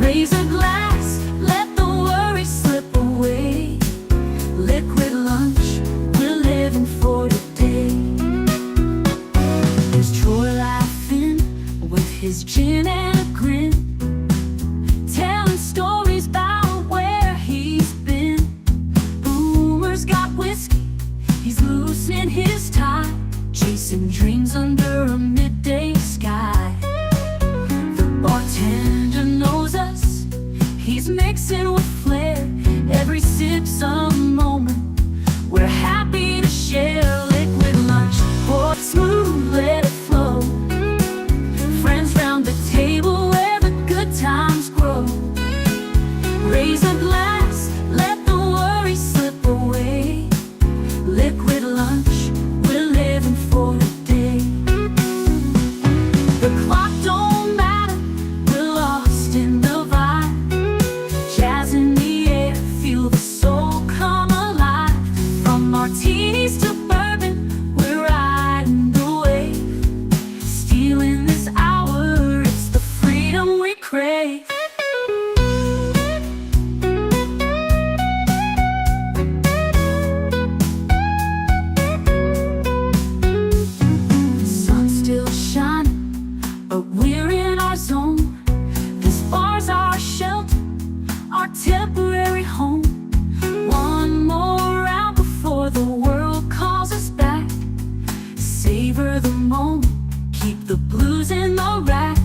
Raise a glass, let the worry slip away. Liquid lunch, we're living for today. There's Troy laughing with his gin and a grin, telling stories about where he's been. Boomer's got whiskey, he's loosening his tie. Jacen dreams under a midday sky. The bartender knows us, he's mixing with flair. Every sip's a moment we're happy to share. Liquid lunch, pour it smooth, let it flow. Friends round the table where the good times grow. Raise a glass, let the worry slip away. Liquid lunch, we're living for the day. The clock don't matter, we're lost in the vibe. Jazz in the air, feel the soul come alive. From martinis to bourbon, we're riding the wave. Stealing this hour, it's the freedom we crave. The sun's still shining, but we're in our zone. This bar's our shelter, our temporary home. One more round before the world calls us back. Savor the moment, keep the blues in the rack.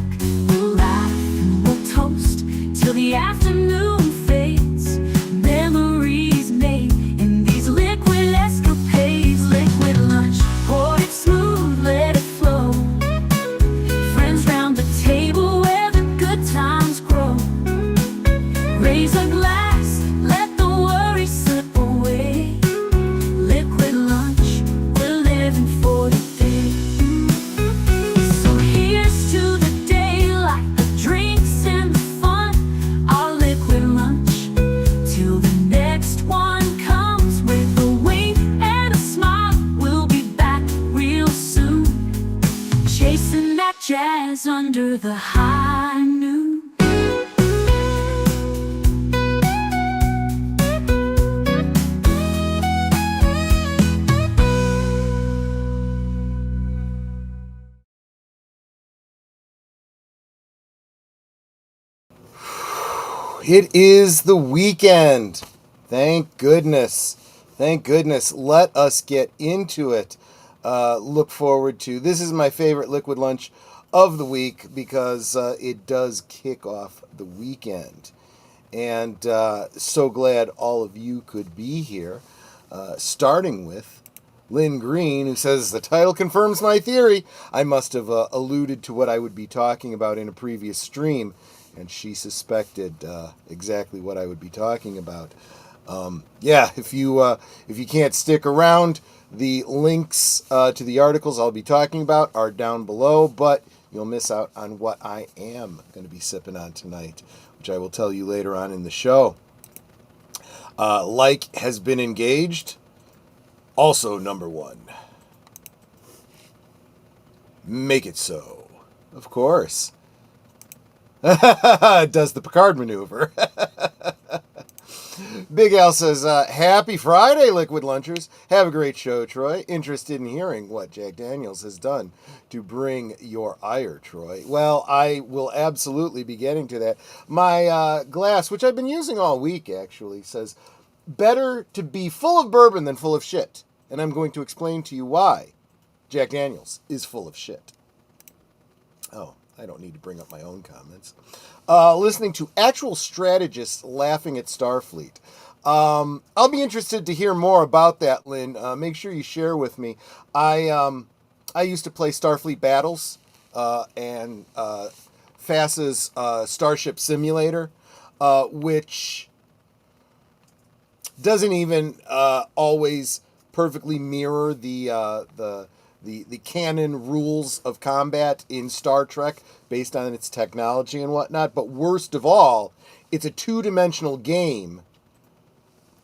We'll laugh and we'll toast till the afternoon fades. Memories made in these liquid escapades. Liquid lunch, pour it smooth, let it flow. Friends round the table where the good times grow. Raise a glass, let the worry slip away. Liquid lunch, we're living for today. So here's to the daylight, the drinks and the fun. Our liquid lunch, till the next one comes. With a wink and a smile, we'll be back real soon. Chasing that jazz under the high noon. It is the weekend. Thank goodness. Thank goodness. Let us get into it. Look forward to. This is my favorite liquid lunch of the week because it does kick off the weekend. And so glad all of you could be here. Starting with Lynn Green, who says, the title confirms my theory. I must have alluded to what I would be talking about in a previous stream, and she suspected exactly what I would be talking about. Yeah, if you can't stick around, the links to the articles I'll be talking about are down below, but you'll miss out on what I am going to be sipping on tonight, which I will tell you later on in the show. Like has been engaged. Also number one. Make it so. Of course. Does the Picard maneuver. Big Al says, happy Friday, Liquid Lunchers. Have a great show, Troy. Interested in hearing what Jack Daniels has done to bring your ire, Troy. Well, I will absolutely be getting to that. My glass, which I've been using all week, actually, says, better to be full of bourbon than full of shit. And I'm going to explain to you why Jack Daniels is full of shit. Oh, I don't need to bring up my own comments. Listening to actual strategists laughing at Starfleet. I'll be interested to hear more about that, Lynn. Make sure you share with me. I used to play Starfleet Battles and FASA's Starship Simulator, which doesn't even always perfectly mirror the canon rules of combat in Star Trek based on its technology and whatnot. But worst of all, it's a two-dimensional game,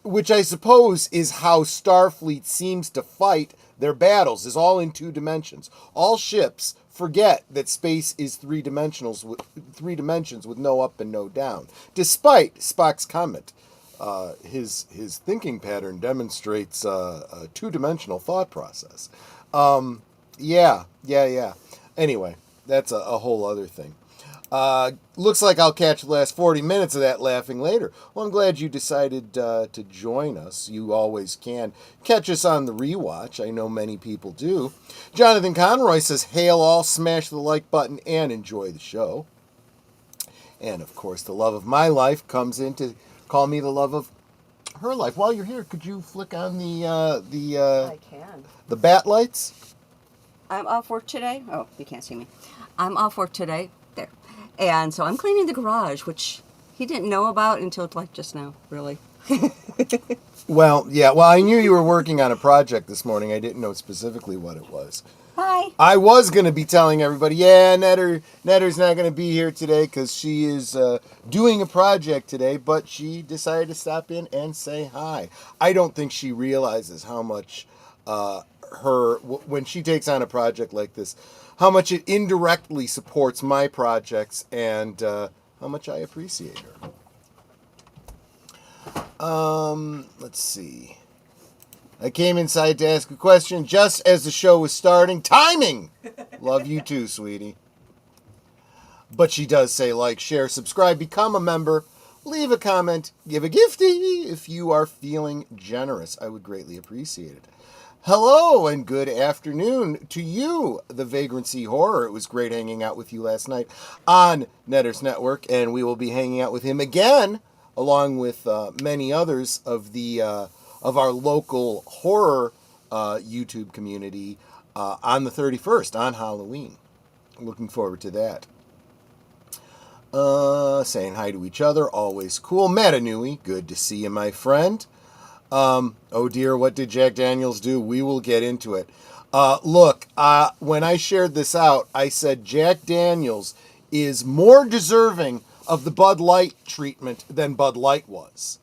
which I suppose is how Starfleet seems to fight their battles, is all in two dimensions. All ships forget that space is three dimensions with no up and no down. Despite Spock's comment, his thinking pattern demonstrates a two-dimensional thought process. Yeah. Anyway, that's a whole other thing. Looks like I'll catch the last 40 minutes of that laughing later. Well, I'm glad you decided to join us. You always can. Catch us on the rewatch. I know many people do. Jonathan Conroy says, hail all, smash the like button, and enjoy the show. And, of course, the love of my life comes in to call me the love of her life. While you're here, could you flick on I can. the bat lights? I'm off work today. Oh, you can't see me. I'm off work today. There. And so I'm cleaning the garage, which he didn't know about until like just now, really. Well, yeah. Well, I knew you were working on a project this morning. I didn't know specifically what it was. Hi. I was going to be telling everybody, yeah, Netter's not going to be here today because she is doing a project today, but she decided to stop in and say hi. I don't think she realizes how much when she takes on a project like this, how much it indirectly supports my projects and how much I appreciate her. Let's see. I came inside to ask a question just as the show was starting. Timing! Love you too, sweetie. But she does say like, share, subscribe, become a member, leave a comment, give a gifty if you are feeling generous. I would greatly appreciate it. Hello and good afternoon to you, the Vagrancy Horror. It was great hanging out with you last night on Netter's Network, and we will be hanging out with him again, along with many others of the of our local horror YouTube community on the 31st, on Halloween. Looking forward to that. Saying hi to each other, always cool. Matanui, good to see you, my friend. Oh dear, what did Jack Daniels do? We will get into it. Look, when I shared this out, I said Jack Daniels is more deserving of the Bud Light treatment than Bud Light was.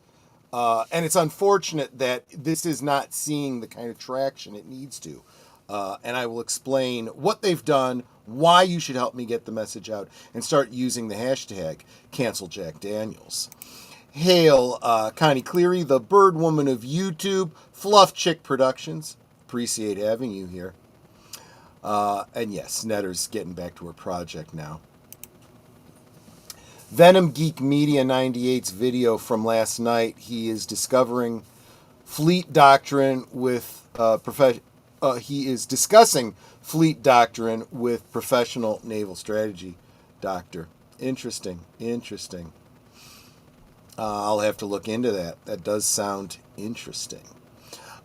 And it's unfortunate that this is not seeing the kind of traction it needs to. And I will explain what they've done, why you should help me get the message out, and start using the hashtag #CancelJackDaniels. Hail, Connie Cleary, the bird woman of YouTube, Fluff Chick Productions. Appreciate having you here. And yes, Netter's getting back to her project now. Venom Geek Media 98's video from last night. He is discovering fleet doctrine with he is discussing fleet doctrine with professional naval strategy doctor. Interesting. I'll have to look into that. That does sound interesting.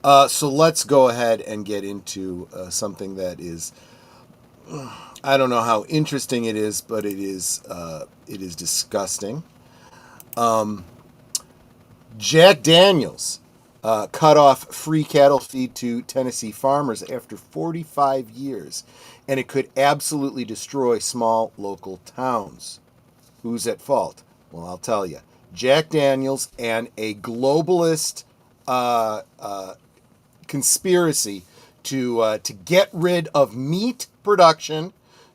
So let's go ahead and get into something that is, I don't know how interesting it is, but it is disgusting. Jack Daniels cut off free cattle feed to Tennessee farmers after 45 years, and it could absolutely destroy small local towns. Who's at fault? Well, I'll tell you. Jack Daniels and a globalist conspiracy to get rid of meat production,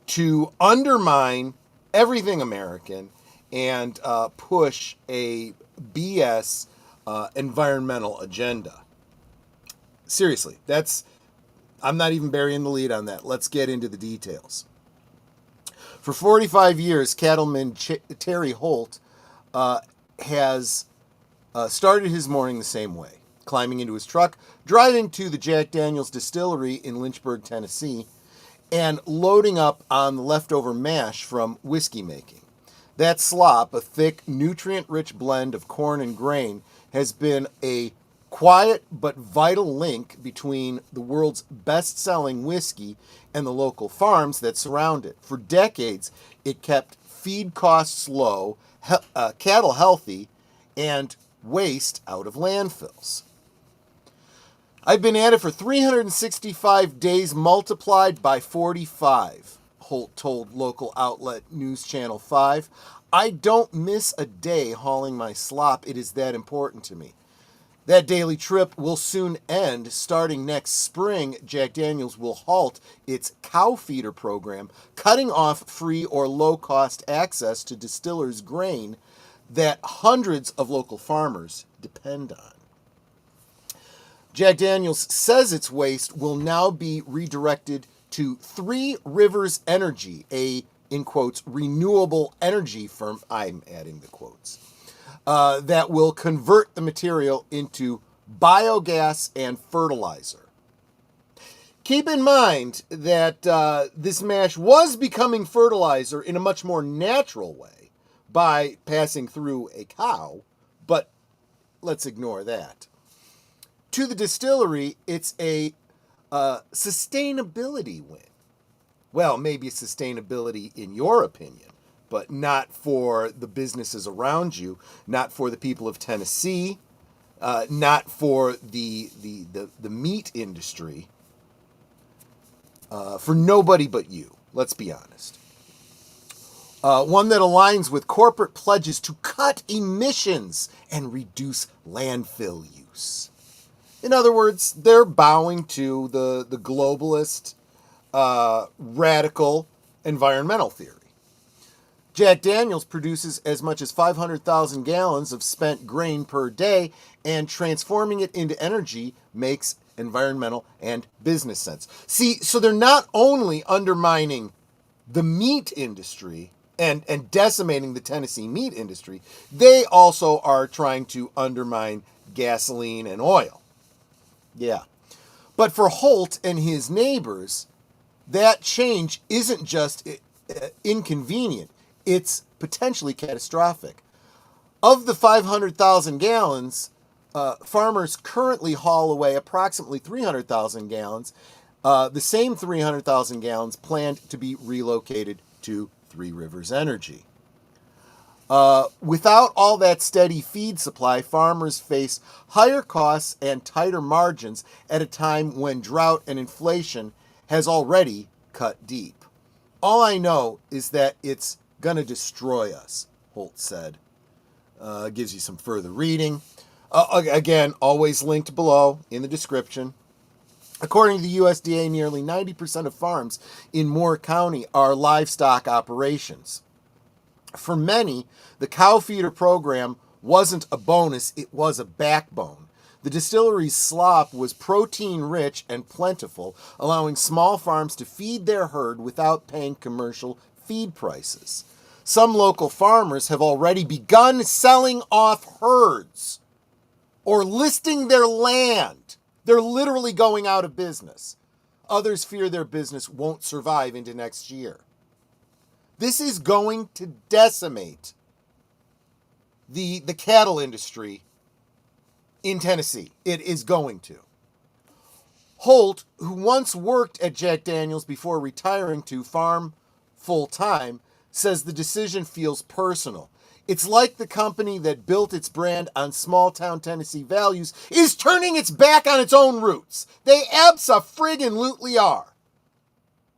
to undermine everything American, and push a BS environmental agenda. Seriously, I'm not even burying the lead on that. Let's get into the details. For 45 years, cattleman Terry Holt has started his morning the same way, climbing into his truck, driving to the Jack Daniels distillery in Lynchburg, Tennessee, and loading up on the leftover mash from whiskey making. That slop, a thick, nutrient-rich blend of corn and grain, has been a quiet but vital link between the world's best-selling whiskey and the local farms that surround it. For decades, it kept feed costs low, cattle healthy, and waste out of landfills. I've been at it for 365 days multiplied by 45, Holt told local outlet News Channel 5. I don't miss a day hauling my slop. It is that important to me. That daily trip will soon end. Starting next spring, Jack Daniel's will halt its cow feeder program, cutting off free or low-cost access to distillers' grain that hundreds of local farmers depend on. Jack Daniel's says its waste will now be redirected to Three Rivers Energy, a, in quotes, renewable energy firm, I'm adding the quotes, that will convert the material into biogas and fertilizer. Keep in mind that this mash was becoming fertilizer in a much more natural way by passing through a cow, but let's ignore that. To the distillery, it's a sustainability win. Well, maybe sustainability in your opinion, but not for the businesses around you, not for the people of Tennessee, not for the meat industry, for nobody but you. Let's be honest. One that aligns with corporate pledges to cut emissions and reduce landfill use. In other words, they're bowing to the globalist, radical environmental theory. Jack Daniel's produces as much as 500,000 gallons of spent grain per day, and transforming it into energy makes environmental and business sense. See, so they're not only undermining the meat industry and decimating the Tennessee meat industry, they also are trying to undermine gasoline and oil. Yeah. But for Holt and his neighbors, that change isn't just inconvenient, it's potentially catastrophic. Of the 500,000 gallons, farmers currently haul away approximately 300,000 gallons. The same 300,000 gallons planned to be relocated to Three Rivers Energy. Without all that steady feed supply, farmers face higher costs and tighter margins at a time when drought and inflation has already cut deep. All I know is that it's going to destroy us, Holt said. Gives you some further reading. Again, always linked below in the description. According to the USDA, nearly 90% of farms in Moore County are livestock operations. For many, the cow feeder program wasn't a bonus, it was a backbone. The distillery's slop was protein-rich and plentiful, allowing small farms to feed their herd without paying commercial feed prices. Some local farmers have already begun selling off herds or listing their land. They're literally going out of business. Others fear their business won't survive into next year. This is going to decimate the cattle industry in Tennessee. It is going to. Holt, who once worked at Jack Daniel's before retiring to farm full-time, says the decision feels personal. It's like the company that built its brand on small-town Tennessee values is turning its back on its own roots. They abso-friggin-lutely are.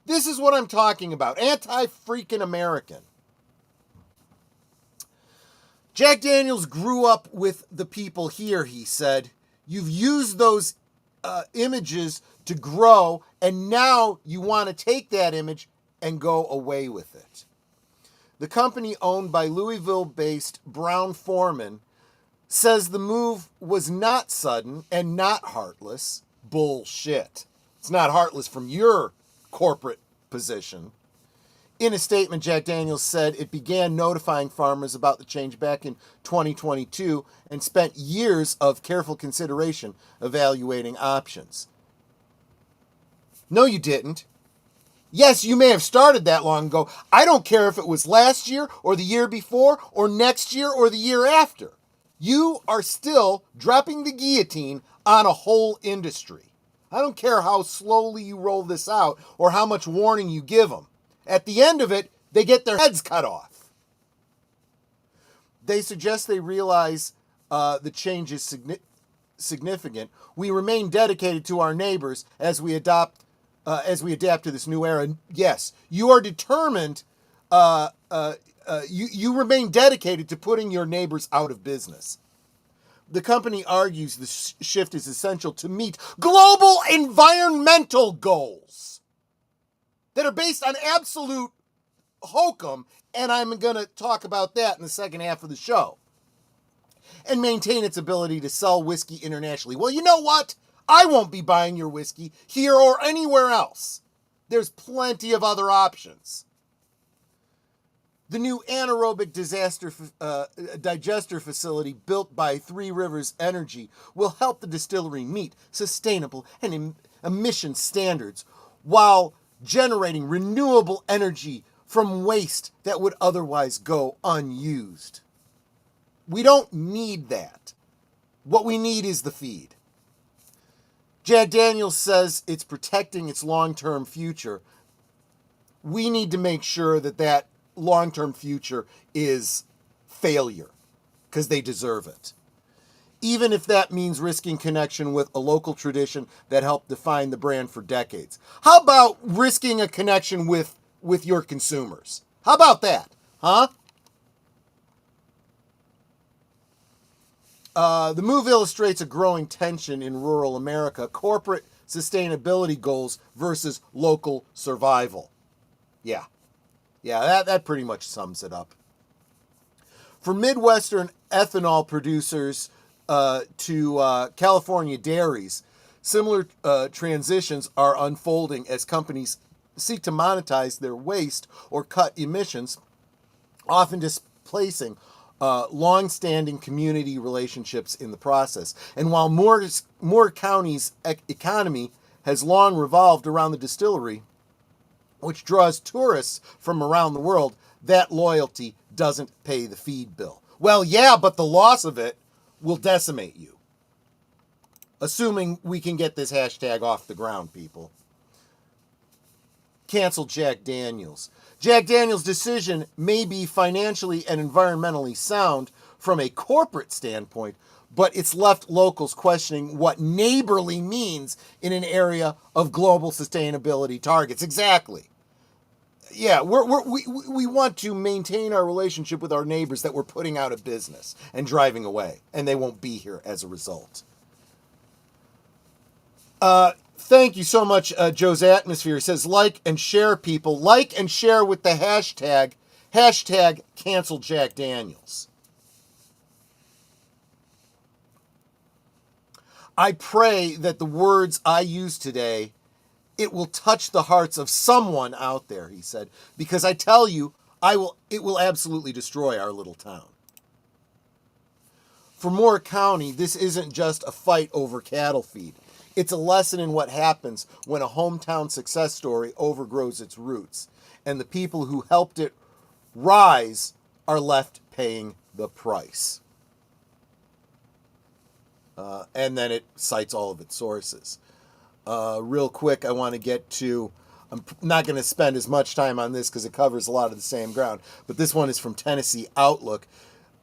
This is what I'm talking about. Anti-freaking American. Jack Daniel's grew up with the people here, he said. You've used those images to grow, and now you want to take that image and go away with it. The company, owned by Louisville-based Brown-Forman, says the move was not sudden and not heartless. Bullshit. It's not heartless from your corporate position. In a statement, Jack Daniel's said it began notifying farmers about the change back in 2022 and spent years of careful consideration evaluating options. No, you didn't. Yes, you may have started that long ago. I don't care if it was last year or the year before or next year or the year after. You are still dropping the guillotine on a whole industry. I don't care how slowly you roll this out or how much warning you give them. At the end of it, they get their heads cut off. They suggest they realize the change is significant. We remain dedicated to our neighbors as we adapt to this new era. Yes, you are determined. You remain dedicated to putting your neighbors out of business. The company argues the shift is essential to meet global environmental goals that are based on absolute hokum, and I'm going to talk about that in the second half of the show, and maintain its ability to sell whiskey internationally. Well, you know what? I won't be buying your whiskey here or anywhere else. There's plenty of other options. The new anaerobic digester facility built by Three Rivers Energy will help the distillery meet sustainable and emission standards while generating renewable energy from waste that would otherwise go unused. We don't need that. What we need is the feed. Jack Daniels says it's protecting its long-term future. We need to make sure that that long-term future is failure, because they deserve it. Even if that means risking connection with a local tradition that helped define the brand for decades. How about risking a connection with your consumers? How about that, huh? The move illustrates a growing tension in rural America, corporate sustainability goals versus local survival. Yeah, that pretty much sums it up. For Midwestern ethanol producers to California dairies, similar transitions are unfolding as companies seek to monetize their waste or cut emissions, often displacing long-standing community relationships in the process. And while Moore County's economy has long revolved around the distillery, which draws tourists from around the world, that loyalty doesn't pay the feed bill. Well, yeah, but the loss of it will decimate you. Assuming we can get this hashtag off the ground, people. Cancel Jack Daniels. Jack Daniels' decision may be financially and environmentally sound from a corporate standpoint, but it's left locals questioning what neighborly means in an area of global sustainability targets. Exactly. Yeah, we want to maintain our relationship with our neighbors that we're putting out of business and driving away, and they won't be here as a result. Thank you so much, Joe's Atmosphere. He says, like and share, people. Like and share with the hashtag cancel Jack Daniels. I pray that the words I use today, it will touch the hearts of someone out there, he said, because I tell you, it will absolutely destroy our little town. For Moore County, this isn't just a fight over cattle feed. It's a lesson in what happens when a hometown success story overgrows its roots, and the people who helped it rise are left paying the price. And then it cites all of its sources. Real quick, I want to get to, I'm not going to spend as much time on this because it covers a lot of the same ground, but this one is from Tennessee Outlook.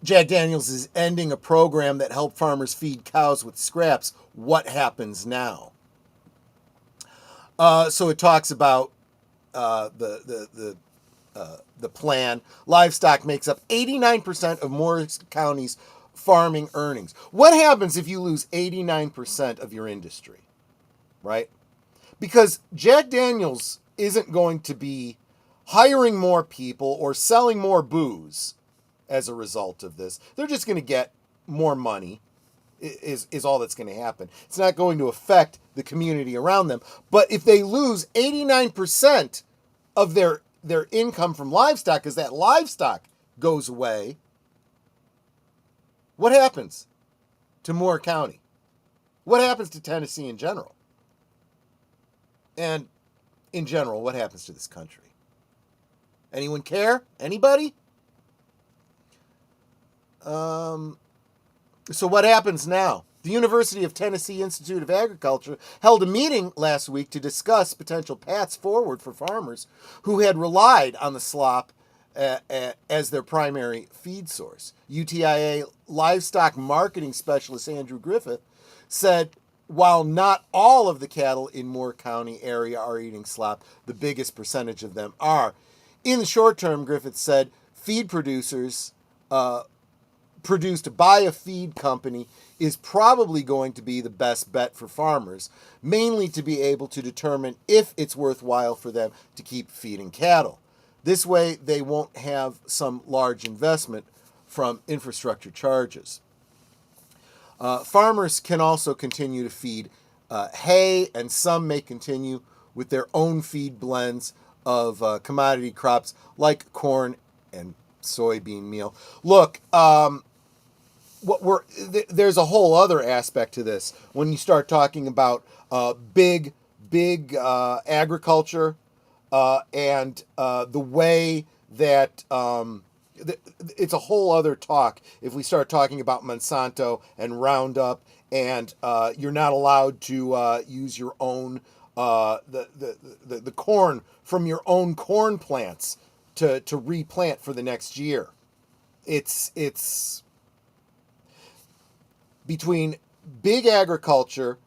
Jack Daniels is ending a program that helped farmers feed cows with scraps. What happens now? So it talks about the plan. Livestock makes up 89% of Moore County's farming earnings. What happens if you lose 89% of your industry? Right? Because Jack Daniels isn't going to be hiring more people or selling more booze as a result of this. They're just going to get more money is all that's going to happen. It's not going to affect the community around them. But if they lose 89% of their income from livestock, because that livestock goes away, what happens to Moore County? What happens to Tennessee in general? And in general, what happens to this country? Anyone care? Anybody? So what happens now? The University of Tennessee Institute of Agriculture held a meeting last week to discuss potential paths forward for farmers who had relied on the slop as their primary feed source. UTIA livestock marketing specialist Andrew Griffith said, while not all of the cattle in Moore County area are eating slop, the biggest percentage of them are. In the short term, Griffith said, feed producers produced by a feed company is probably going to be the best bet for farmers, mainly to be able to determine if it's worthwhile for them to keep feeding cattle. This way, they won't have some large investment from infrastructure charges. Farmers can also continue to feed hay, and some may continue with their own feed blends of commodity crops like corn and soybean meal. Look, there's a whole other aspect to this when you start talking about big agriculture and the way that it's a whole other talk if we start talking about Monsanto and Roundup, and you're not allowed to use your own the corn from your own corn plants to replant for the next year. It's between big agriculture,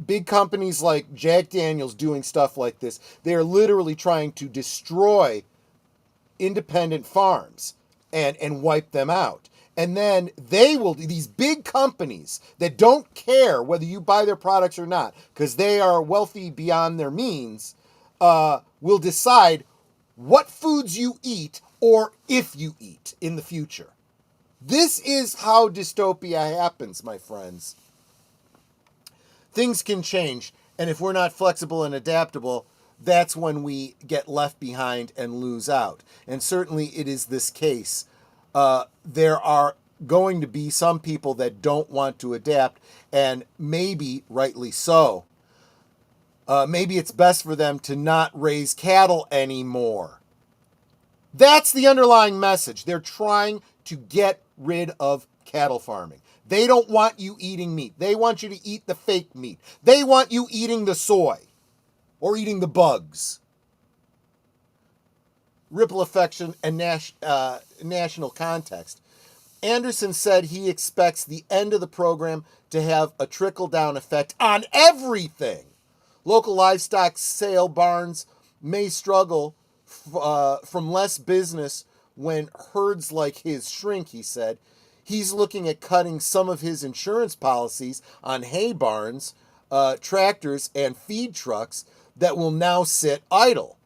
big companies like Jack Daniels doing stuff like this. They're literally trying to destroy independent farms and wipe them out. And then these big companies that don't care whether you buy their products or not, because they are wealthy beyond their means, will decide what foods you eat or if you eat in the future. This is how dystopia happens, my friends. Things can change, and if we're not flexible and adaptable, that's when we get left behind and lose out. And certainly it is this case. There are going to be some people that don't want to adapt, and maybe rightly so. Maybe it's best for them to not raise cattle anymore. That's the underlying message. They're trying to get rid of cattle farming. They don't want you eating meat. They want you to eat the fake meat. They want you eating the soy or eating the bugs. Ripple effect and national context. Anderson said he expects the end of the program to have a trickle-down effect on everything. Local livestock sale barns may struggle from less business when herds like his shrink, he said. He's looking at cutting some of his insurance policies on hay barns, tractors, and feed trucks that will now sit idle.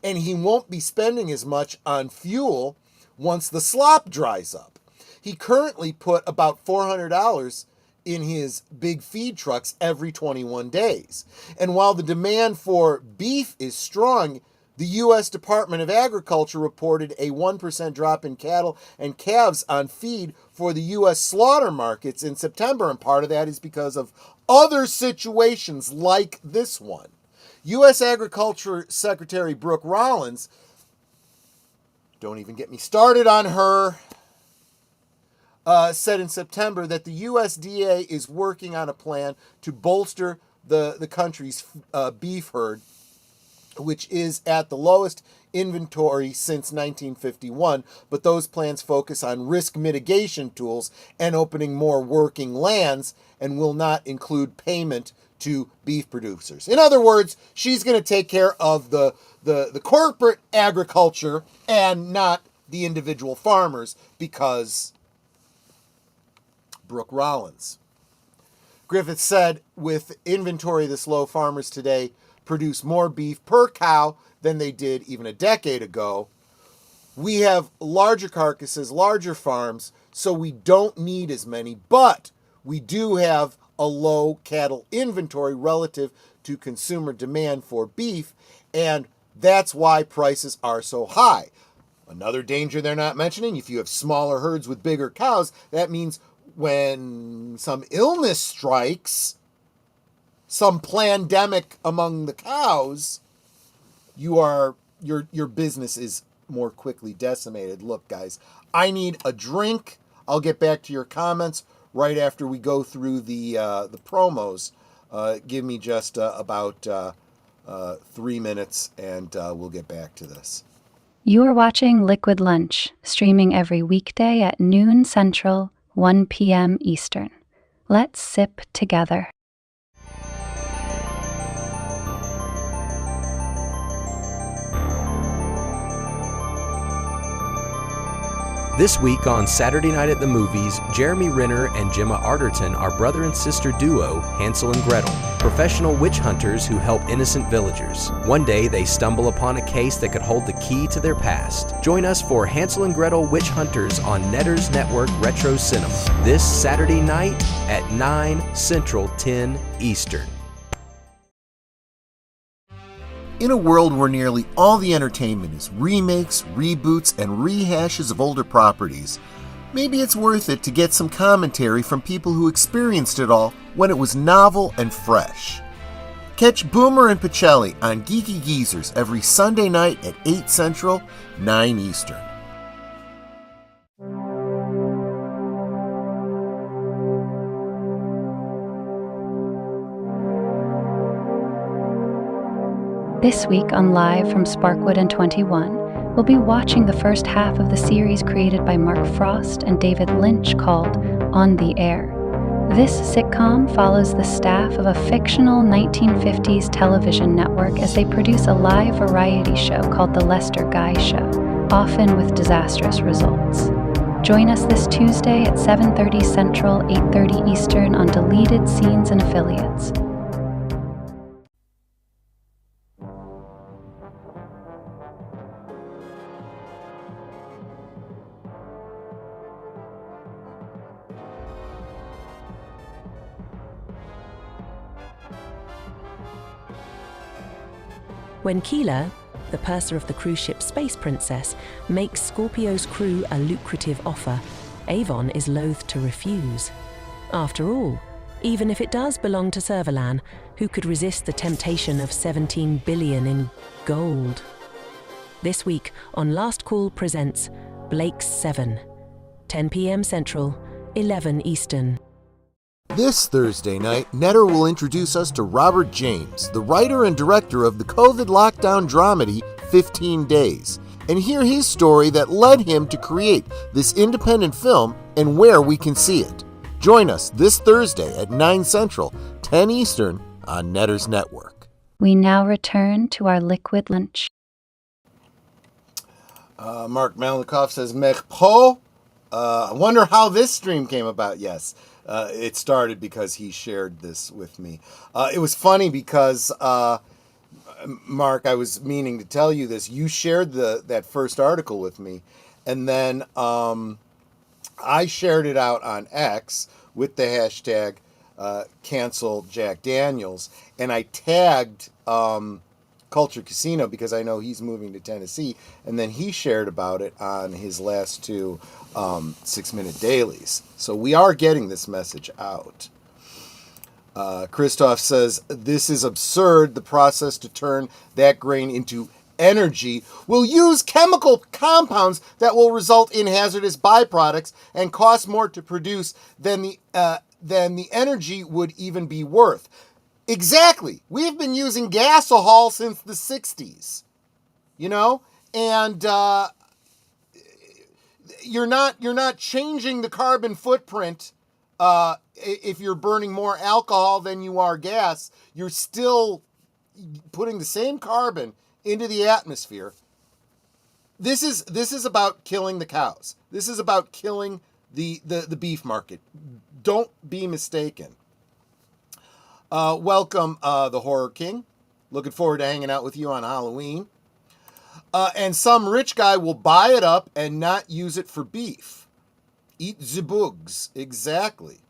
And he won't be spending as much on fuel once the slop dries up. He currently put about $400 in his big feed trucks every 21 days. And while the demand for beef is strong, the U.S. Department of Agriculture reported a 1% drop in cattle and calves on feed for the U.S. slaughter markets in September, and part of that is because of other situations like this one. U.S. Agriculture Secretary Brooke Rollins, don't even get me started on her, said in September that the USDA is working on a plan to bolster the country's beef herd, which is at the lowest inventory since 1951, but those plans focus on risk mitigation tools and opening more working lands and will not include payment to beef producers. In other words, she's going to take care of the corporate agriculture and not the individual farmers, because Brooke Rollins. Griffith said, with inventory this low, farmers today produce more beef per cow than they did even a decade ago. We have larger carcasses, larger farms, so we don't need as many, but we do have a low cattle inventory relative to consumer demand for beef, and that's why prices are so high. Another danger they're not mentioning, if you have smaller herds with bigger cows, that means when some illness strikes, some pandemic among the cows, your business is more quickly decimated. Look, guys, I need a drink. I'll get back to your comments right after we go through the promos. Give me just about 3 minutes, and we'll get back to this. You are watching Liquid Lunch, streaming every weekday at noon Central, 1 p.m. Eastern. Let's sip together. This week on Saturday Night at the Movies, Jeremy Renner and Gemma Arterton are brother and sister duo Hansel and Gretel, professional witch hunters who help innocent villagers. One day they stumble upon a case that could hold the key to their past. Join us for Hansel and Gretel Witch Hunters on Netter's Network Retro Cinema this Saturday night at 9 Central, 10 Eastern. In a world where nearly all the entertainment is remakes, reboots, and rehashes of older properties, maybe it's worth it to get some commentary from people who experienced it all when it was novel and fresh. Catch Boomer and Pacelli on Geeky Geezers every Sunday night at 8 Central, 9 Eastern. This week on Live from Sparkwood and 21, we'll be watching the first half of the series created by Mark Frost and David Lynch called On the Air. This sitcom follows the staff of a fictional 1950s television network as they produce a live variety show called The Lester Guy Show, often with disastrous results. Join us this Tuesday at 7:30 Central, 8:30 Eastern on Deleted Scenes and Affiliates. When Keela, the purser of the cruise ship Space Princess, makes Scorpio's crew a lucrative offer, Avon is loath to refuse. After all, even if it does belong to Servalan, who could resist the temptation of 17 billion in gold? This week on Last Call presents Blake's 7, 10 p.m. Central, 11 Eastern. This Thursday night, Netter will introduce us to Robert James, the writer and director of the COVID lockdown dramedy 15 Days, and hear his story that led him to create this independent film and where we can see it. Join us this Thursday at 9 Central, 10 Eastern on Netter's Network. We now return to our liquid lunch. Mark Malikoff says, Mechpo. I wonder how this stream came about. Yes. It started because he shared this with me. It was funny because, Mark, I was meaning to tell you this. You shared that first article with me, and then I shared it out on X with the hashtag cancel Jack Daniels, and I tagged Culture Casino because I know he's moving to Tennessee, and then he shared about it on his last two 6-minute dailies. So we are getting this message out. Christoph says, this is absurd. The process to turn that grain into energy will use chemical compounds that will result in hazardous byproducts and cost more to produce than the energy would even be worth. Exactly. We've been using gasohol since the 60s, and you're not changing the carbon footprint if you're burning more alcohol than you are gas. You're still putting the same carbon into the atmosphere. This is about killing the cows. This is about killing the beef market. Don't be mistaken. Welcome, the Horror King. Looking forward to hanging out with you on Halloween. And some rich guy will buy it up and not use it for beef. Eat the bugs. Exactly.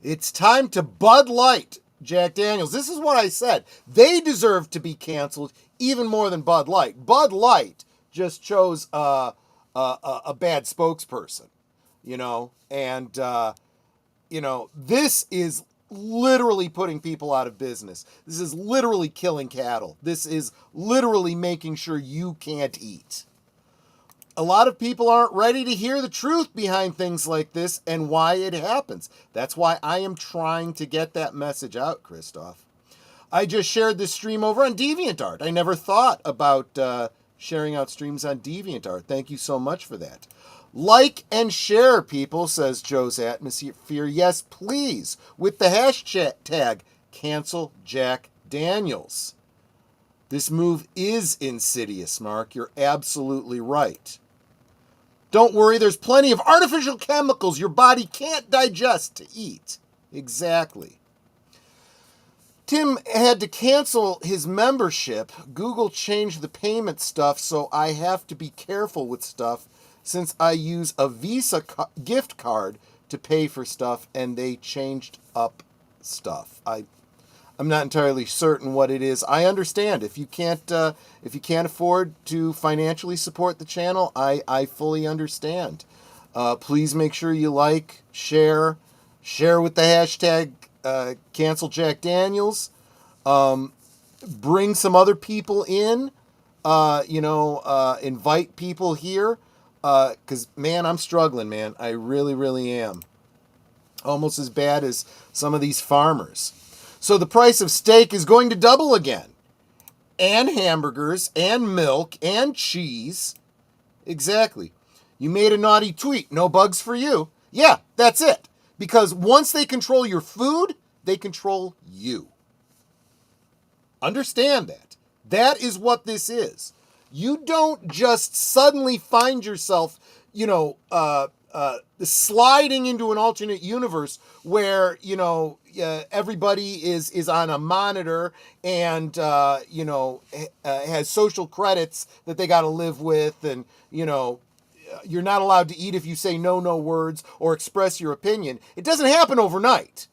It's time to Bud Light Jack Daniels. This is what I said. They deserve to be canceled even more than Bud Light. Bud Light just chose a bad spokesperson, and this is literally putting people out of business. This is literally killing cattle. This is literally making sure you can't eat. A lot of people aren't ready to hear the truth behind things like this and why it happens. That's why I am trying to get that message out, Christoph. I just shared this stream over on DeviantArt. I never thought about sharing out streams on DeviantArt. Thank you so much for that. Like and share, people, says Joe's Atmosphere. Yes, please, with the hashtag cancel Jack Daniels. This move is insidious, Mark. You're absolutely right. Don't worry, there's plenty of artificial chemicals your body can't digest to eat. Exactly. Tim had to cancel his membership. Google changed the payment stuff, so I have to be careful with stuff since I use a Visa gift card to pay for stuff, and they changed up stuff. I'm not entirely certain what it is. I understand if you can't afford to financially support the channel. I fully understand. Please make sure you like, share with the hashtag cancel Jack Daniels. Bring some other people in. Invite people here. Because man, I'm struggling, man. I really, really am. Almost as bad as some of these farmers. So the price of steak is going to double again. And hamburgers, and milk, and cheese. Exactly. You made a naughty tweet. No bugs for you. Yeah, that's it. Because once they control your food, they control you. Understand that. That is what this is. You don't just suddenly find yourself, sliding into an alternate universe where, everybody is on a monitor and, has social credits that they got to live with. And, you're not allowed to eat if you say no words or express your opinion. It doesn't happen overnight.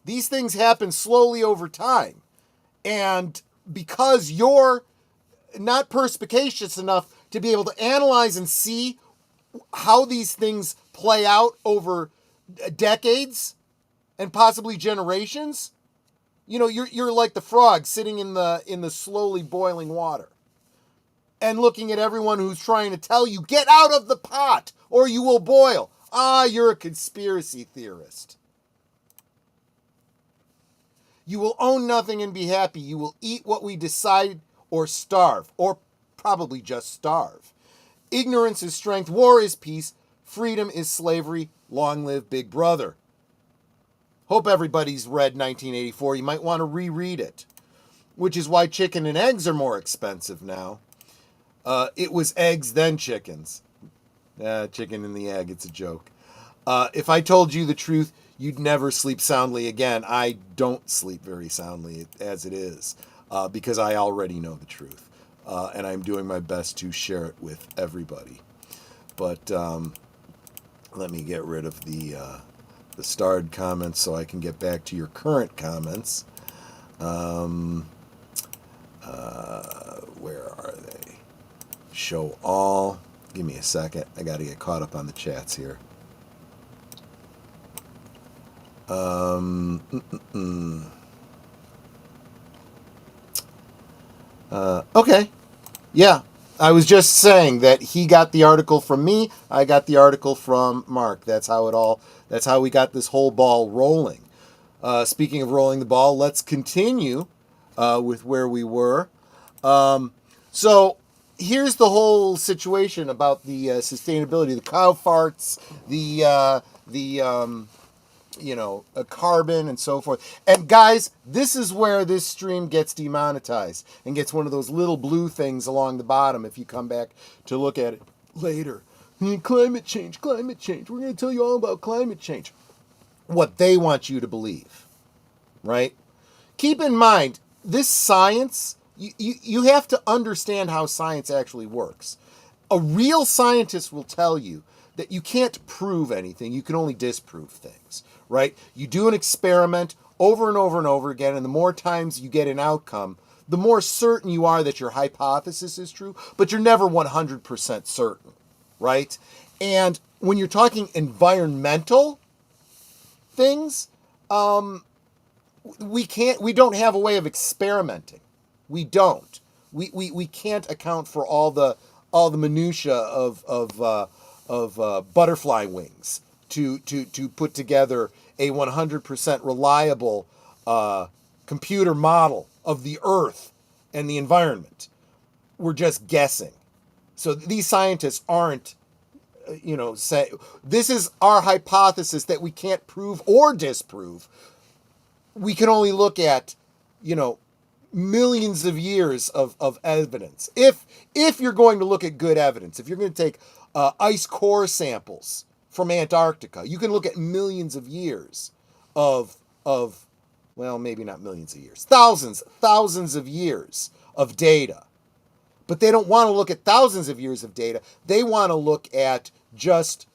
These things happen slowly over time. And because you're not perspicacious enough to be able to analyze and see how these things play out over decades and possibly generations, you're like the frog sitting in the slowly boiling water and looking at everyone who's trying to tell you, get out of the pot or you will boil. You're a conspiracy theorist. You will own nothing and be happy. You will eat what we decide or starve, or probably just starve. Ignorance is strength, war is peace, freedom is slavery, long live Big Brother. Hope everybody's read 1984. You might want to reread it, which is why chicken and eggs are more expensive now. It was eggs, then chickens. Chicken and the egg, it's a joke. If I told you the truth, you'd never sleep soundly again. I don't sleep very soundly as it is. Because I already know the truth. And I'm doing my best to share it with everybody. But let me get rid of the starred comments so I can get back to your current comments. Where are they? Show all. Give me a second. I got to get caught up on the chats here. Okay. Yeah. I was just saying that he got the article from me. I got the article from Mark. That's how we got this whole ball rolling. Speaking of rolling the ball, let's continue with where we were. So here's the whole situation about the sustainability, the cow farts, a carbon and so forth. And guys, this is where this stream gets demonetized and gets one of those little blue things along the bottom if you come back to look at it later. Climate change. We're going to tell you all about climate change. What they want you to believe, right? Keep in mind, this science, you have to understand how science actually works. A real scientist will tell you that you can't prove anything. You can only disprove things, right? You do an experiment over and over and over again, and the more times you get an outcome, the more certain you are that your hypothesis is true, but you're never 100% certain, right? And when you're talking environmental things, we don't have a way of experimenting. We don't. We can't account for all the minutia of butterfly wings to put together a 100% reliable computer model of the Earth and the environment. We're just guessing. So these scientists aren't, say, this is our hypothesis that we can't prove or disprove. We can only look at, millions of years of evidence. If you're going to look at good evidence, if you're going to take ice core samples from Antarctica. You can look at millions of years of well, maybe not millions of years, thousands of years of data. But they don't want to look at thousands of years of data. They want to look at just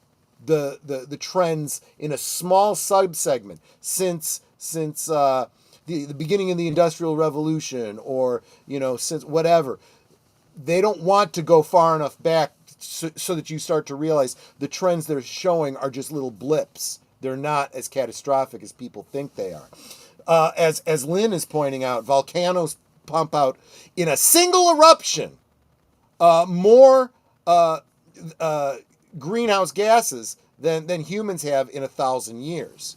the trends in a small subsegment since the beginning of the Industrial Revolution, or since whatever. They don't want to go far enough back so that you start to realize the trends they're showing are just little blips. They're not as catastrophic as people think they are. As Lynn is pointing out, volcanoes pump out in a single eruption more greenhouse gases than humans have in 1,000 years.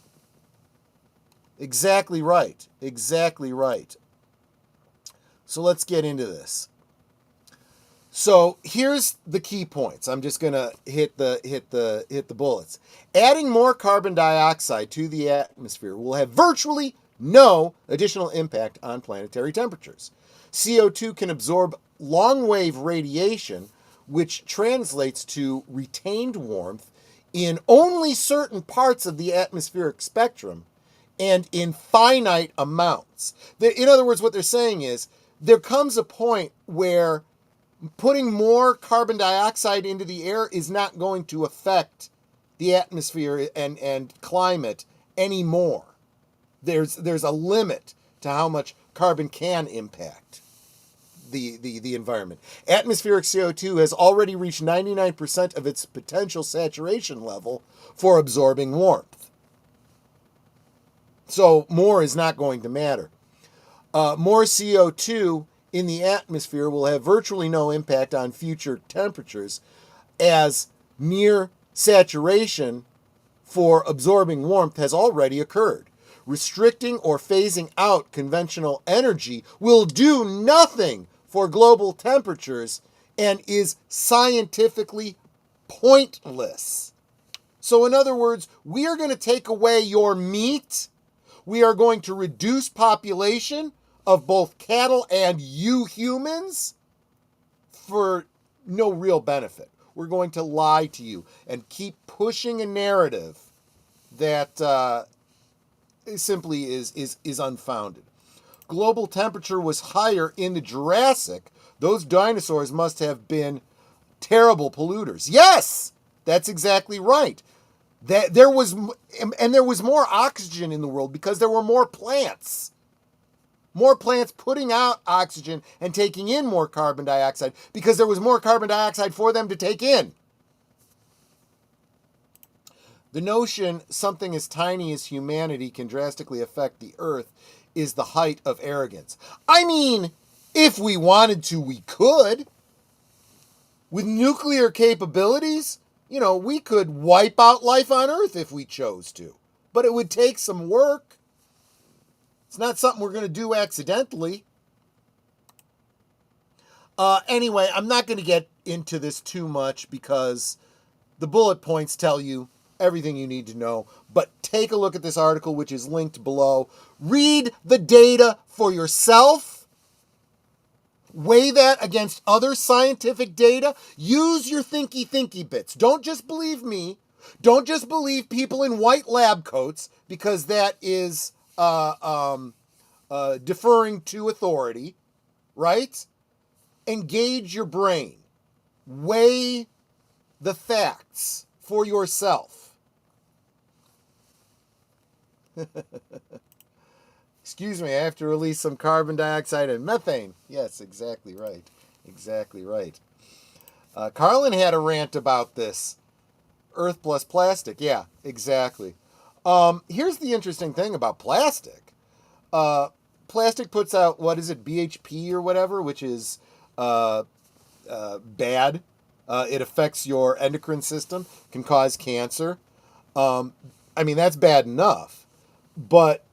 Exactly right. Exactly right. So let's get into this. So here's the key points. I'm just gonna hit the bullets. Adding more carbon dioxide to the atmosphere will have virtually no additional impact on planetary temperatures. CO2 can absorb long-wave radiation, which translates to retained warmth in only certain parts of the atmospheric spectrum and in finite amounts. In other words, what they're saying is there comes a point where putting more carbon dioxide into the air is not going to affect the atmosphere and climate anymore. There's a limit to how much carbon can impact the environment. Atmospheric CO2 has already reached 99% of its potential saturation level for absorbing warmth. So more is not going to matter. More CO2 in the atmosphere will have virtually no impact on future temperatures, as near saturation for absorbing warmth has already occurred. Restricting or phasing out conventional energy will do nothing for global temperatures and is scientifically pointless. So in other words, we are going to take away your meat. We are going to reduce population of both cattle and you humans for no real benefit. We're going to lie to you and keep pushing a narrative that simply is unfounded. Global temperature was higher in the Jurassic. Those dinosaurs must have been terrible polluters. Yes, that's exactly right. There was more oxygen in the world because there were more plants. More plants putting out oxygen and taking in more carbon dioxide because there was more carbon dioxide for them to take in. The notion something as tiny as humanity can drastically affect the Earth is the height of arrogance. I mean, if we wanted to, we could. With nuclear capabilities, we could wipe out life on Earth if we chose to. But it would take some work. It's not something we're going to do accidentally. Anyway, I'm not going to get into this too much because the bullet points tell you everything you need to know. But take a look at this article, which is linked below. Read the data for yourself. Weigh that against other scientific data. Use your thinky bits. Don't just believe me. Don't just believe people in white lab coats, because that is deferring to authority, right? Engage your brain. Weigh the facts for yourself. Excuse me, I have to release some carbon dioxide and methane. Yes, exactly right. Exactly right. Carlin had a rant about this. Earth plus plastic. Yeah, exactly. Here's the interesting thing about plastic. Plastic puts out, what is it, BHP or whatever, which is bad. It affects your endocrine system, can cause cancer. That's bad enough. But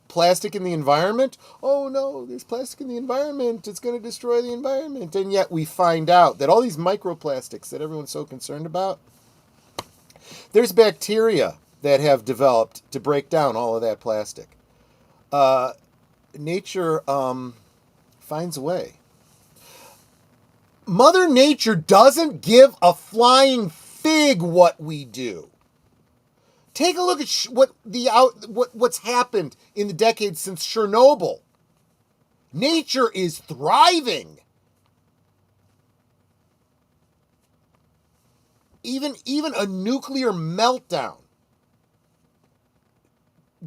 plastic in the environment? Oh no, there's plastic in the environment. It's going to destroy the environment. And yet we find out that all these microplastics that everyone's so concerned about, there's bacteria that have developed to break down all of that plastic. Nature finds a way. Mother Nature doesn't give a flying fig what we do. Take a look at what's happened in the decades since Chernobyl. Nature is thriving. Even a nuclear meltdown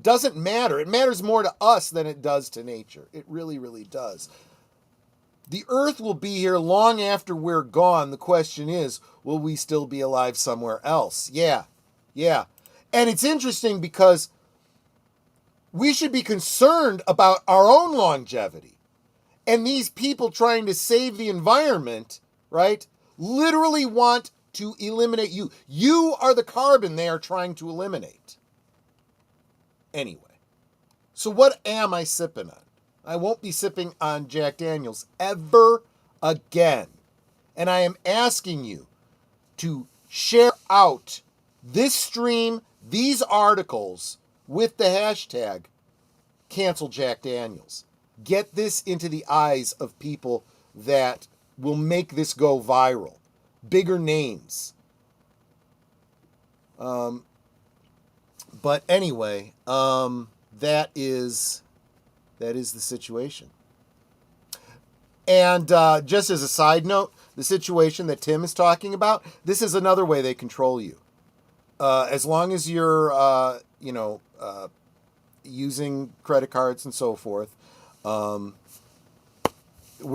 doesn't matter. It matters more to us than it does to nature. It really, really does. The Earth will be here long after we're gone. The question is, will we still be alive somewhere else? Yeah. And it's interesting because we should be concerned about our own longevity. And these people trying to save the environment, right, literally want to eliminate you. You are the carbon they are trying to eliminate. Anyway, so what am I sipping on? I won't be sipping on Jack Daniels ever again. And I am asking you to share out this stream, these articles, with the hashtag cancel Jack Daniels. Get this into the eyes of people that will make this go viral. Bigger names. But anyway, that is the situation. And just as a side note, the situation that Tim is talking about, this is another way they control you. As long as you're, using credit cards and so forth, we're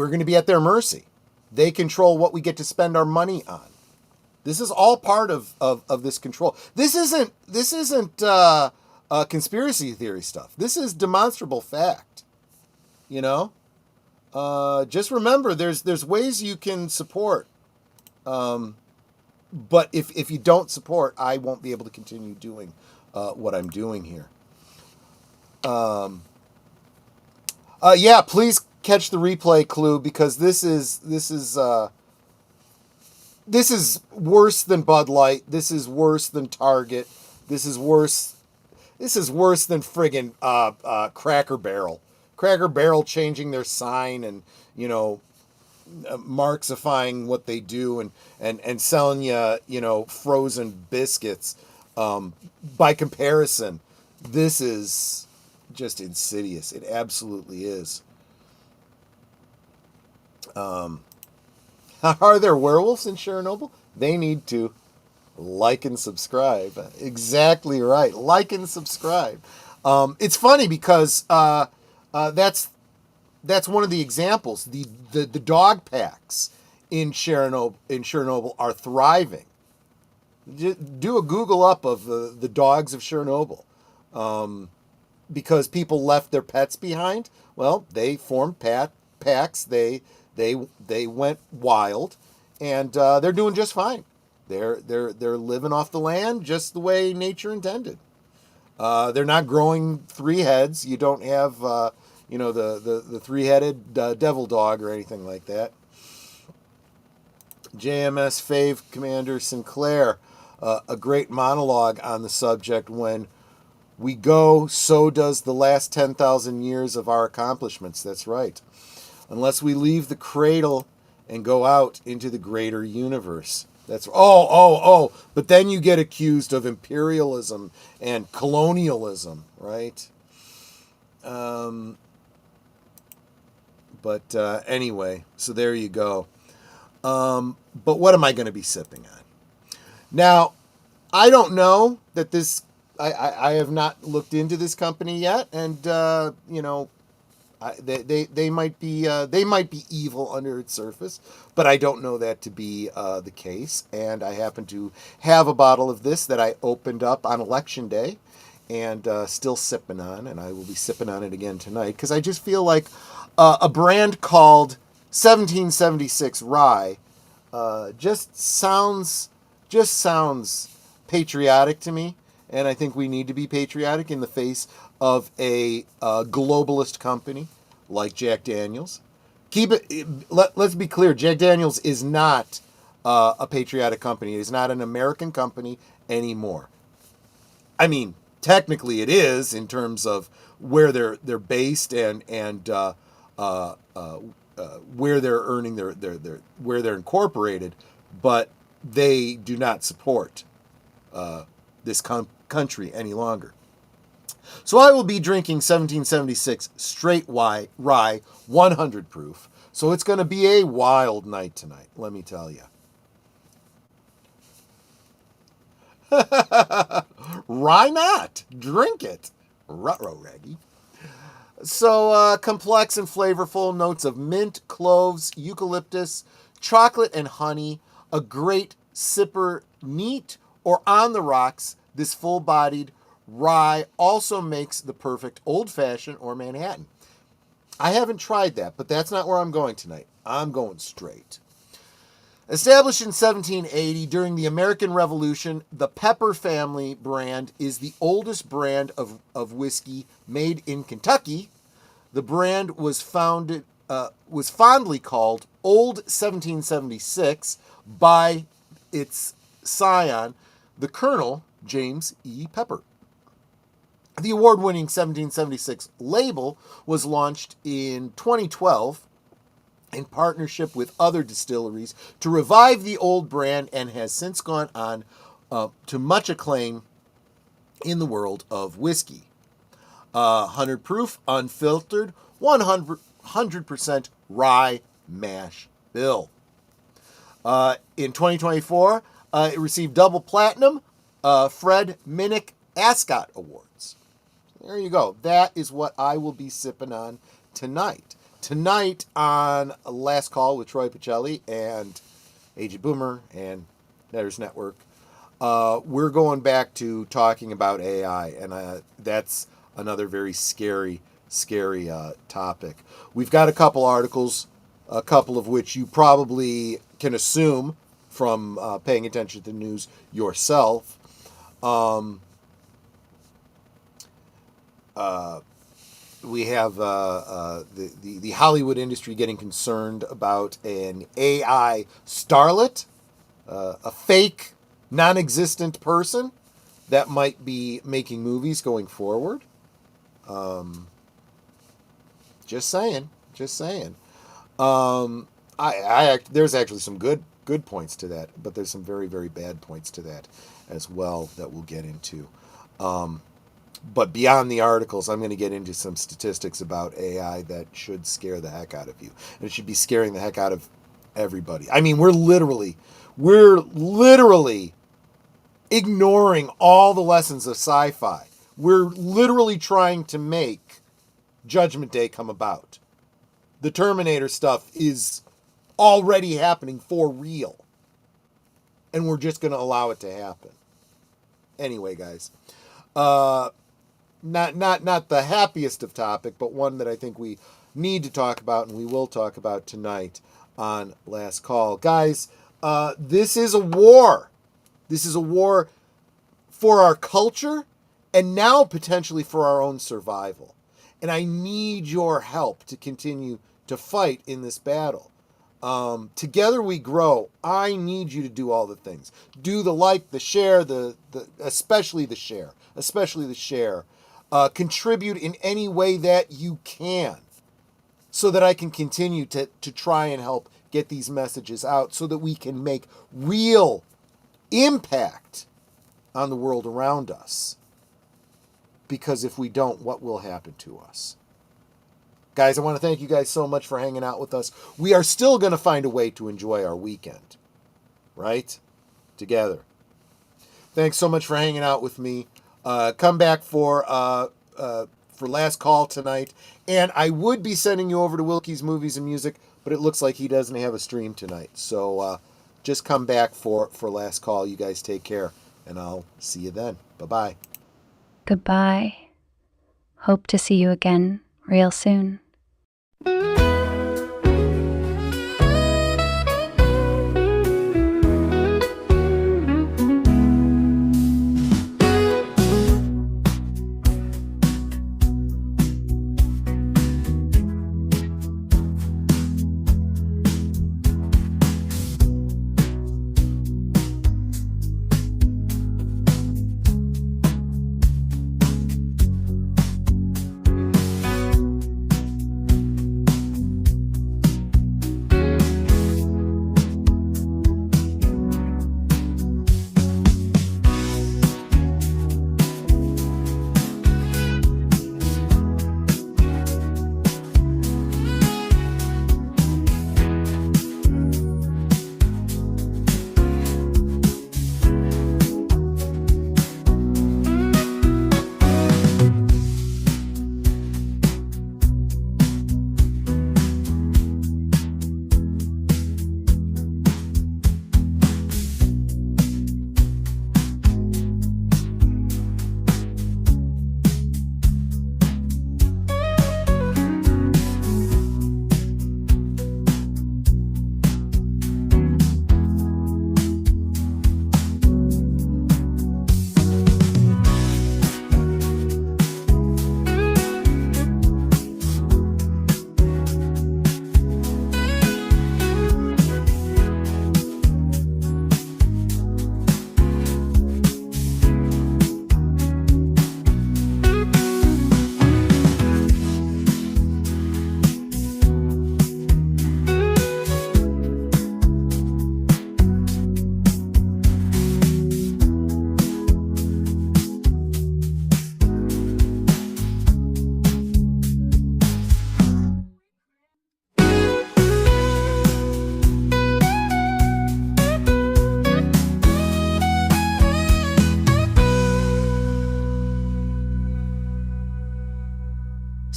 going to be at their mercy. They control what we get to spend our money on. This is all part of this control. This isn't conspiracy theory stuff. This is demonstrable fact. Just remember, there's ways you can support. But if you don't support, I won't be able to continue doing what I'm doing here. Please catch the replay, Clue, because this is worse than Bud Light. This is worse than Target. This is worse than friggin' Cracker Barrel. Cracker Barrel changing their sign and, Marxifying what they do and selling you, frozen biscuits. By comparison, this is just insidious. It absolutely is. Are there werewolves in Chernobyl? They need to like and subscribe. Exactly right. Like and subscribe. It's funny because that's one of the examples. The dog packs in Chernobyl are thriving. Do a Google up of the dogs of Chernobyl. Because people left their pets behind. Well, they formed packs. They went wild, and they're doing just fine. They're living off the land just the way nature intended. They're not growing 3 heads. You don't have the 3-headed devil dog or anything like that. JMS Fave Commander Sinclair, a great monologue on the subject. When we go, so does the last 10,000 years of our accomplishments. That's right. Unless we leave the cradle and go out into the greater universe. But then you get accused of imperialism and colonialism, right? Anyway, so there you go. But what am I going to be sipping on? Now, I don't know that this... I have not looked into this company yet, and they might be evil under its surface, but I don't know that to be the case. And I happen to have a bottle of this that I opened up on Election Day, and still sipping on, and I will be sipping on it again tonight because I just feel like a brand called 1776 Rye just sounds patriotic to me. And I think we need to be patriotic in the face of a globalist company like Jack Daniels. Let's be clear. Jack Daniels is not a patriotic company. It is not an American company anymore. I mean, technically it is in terms of where they're based and where they're earning their where they're incorporated, but they do not support this country any longer. So I will be drinking 1776 straight rye 100 proof. So it's going to be a wild night tonight, let me tell you. Why not? Drink it. Ruh-roh, Raggy. So complex and flavorful notes of mint, cloves, eucalyptus, chocolate, and honey. A great sipper, neat or on the rocks. This full-bodied rye also makes the perfect old-fashioned or Manhattan. I haven't tried that, but that's not where I'm going tonight. I'm going straight. Established in 1780 during the American Revolution, the Pepper family brand is the oldest brand of whiskey made in Kentucky. The brand was fondly called Old 1776 by its scion, the Colonel James E. Pepper. The award-winning 1776 label was launched in 2012 in partnership with other distilleries to revive the old brand and has since gone on to much acclaim in the world of whiskey. 100 proof, unfiltered, 100% rye mash bill. In 2024, it received double platinum Fred Minnick Ascot Awards. There you go. That is what I will be sipping on tonight. Tonight on Last Call with Troy Pacelli and Agent Boomer and Netters Network, we're going back to talking about AI, and that's another very scary topic. We've got a couple articles, a couple of which you probably can assume from paying attention to the news yourself. We have the Hollywood industry getting concerned about an AI starlet, a fake, non-existent person that might be making movies going forward. Just saying. There's actually some good points to that, but there's some very, very bad points to that as well that we'll get into. But beyond the articles, I'm going to get into some statistics about AI that should scare the heck out of you. And it should be scaring the heck out of everybody. I mean, we're literally ignoring all the lessons of sci-fi. We're literally trying to make Judgment Day come about. The Terminator stuff is already happening for real. And we're just going to allow it to happen. Anyway, guys. Not the happiest of topic, but one that I think we need to talk about, and we will talk about tonight on Last Call. Guys, this is a war. This is a war for our culture and now potentially for our own survival. And I need your help to continue to fight in this battle. Together we grow. I need you to do all the things. Do the like, the share, especially the share. Contribute in any way that you can so that I can continue to try and help get these messages out so that we can make real impact on the world around us. Because if we don't, what will happen to us? Guys, I want to thank you guys so much for hanging out with us. We are still going to find a way to enjoy our weekend, right? Together. Thanks so much for hanging out with me. Come back for Last Call tonight. And I would be sending you over to Wilky's Movies and Music, but it looks like he doesn't have a stream tonight. So just come back for Last Call. You guys take care, and I'll see you then. Bye-bye. Goodbye. Hope to see you again real soon.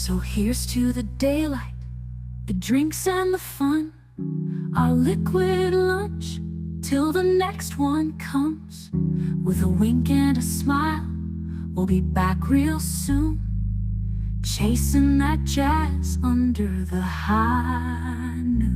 So here's to the daylight, the drinks and the fun, our liquid lunch, till the next one comes. With a wink and a smile, we'll be back real soon, chasing that jazz under the high noon.